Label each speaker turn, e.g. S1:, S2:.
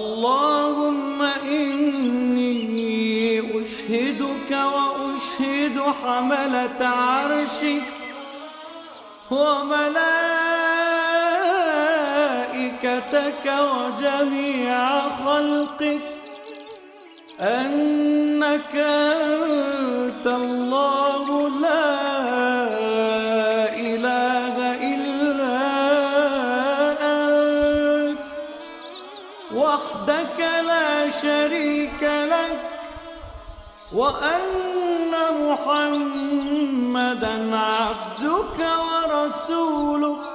S1: اللهم إني أشهدك وأشهد حملة عرشك وملائكتك وجميع خلقك أنك أنت الله لا إله إلا أنت وحدك لا شريك لك وأن محمدًا عبدك ورسولك